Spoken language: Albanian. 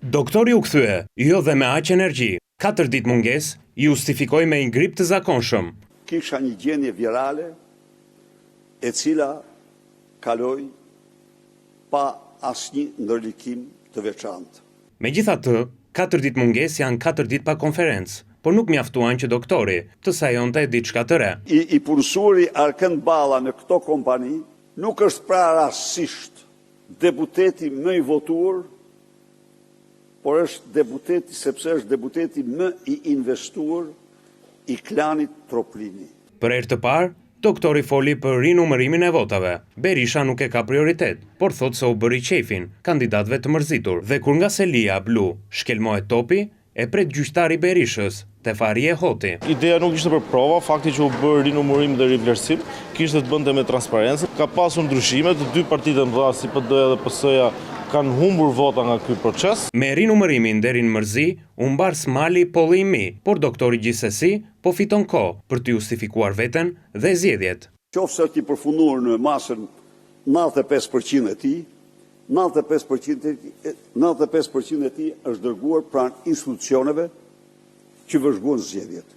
Doktori u kthye, jo dhe me aq energji. 4 ditë mungesë i justifikoi me një grip të zakonshëm. Kisha një gjendje virale e cila kaloi pa asnjë ndërlikim të veçantë. Megjithatë, 4 ditë mungesë janë 4 ditë pa konferencë, por nuk mjaftuan që doktori të sajonte diçka të re. I punësuri Arkend Balla në këto kompani nuk është pra rastësisht deputeti më i votuar, por është deputeti sepse është deputeti më i investuar i klanit Troplini. Për herë të parë, doktori foli për rinumërimin e votave. Berisha nuk e ka prioritet, por thot se u bëri qefin kandidatëve të mërzitur. Dhe kur nga Selia Blu shkelmohet topi, e pret gjyqtari Berishës, Tefari e Hoti. Ideja nuk ishte për prova, fakti që u bërë rinumërim dhe rivlerësim, kishte të bënte me transparencë. Ka pasur ndryshime, të dy partitë e mëdha si PD-ja dhe PS-ja kanë humbur vota nga ky proces. Me rinumërimin deri në mërzi, u mbar smali pollimi, por doktori gjithsesi po fiton kohë për të justifikuar veten dhe zgjedhjet. Qofse është i përfunduar në masën 95% e tij, 95% e tij është dërguar pranë institucioneve që vëzhguan zgjedhjet.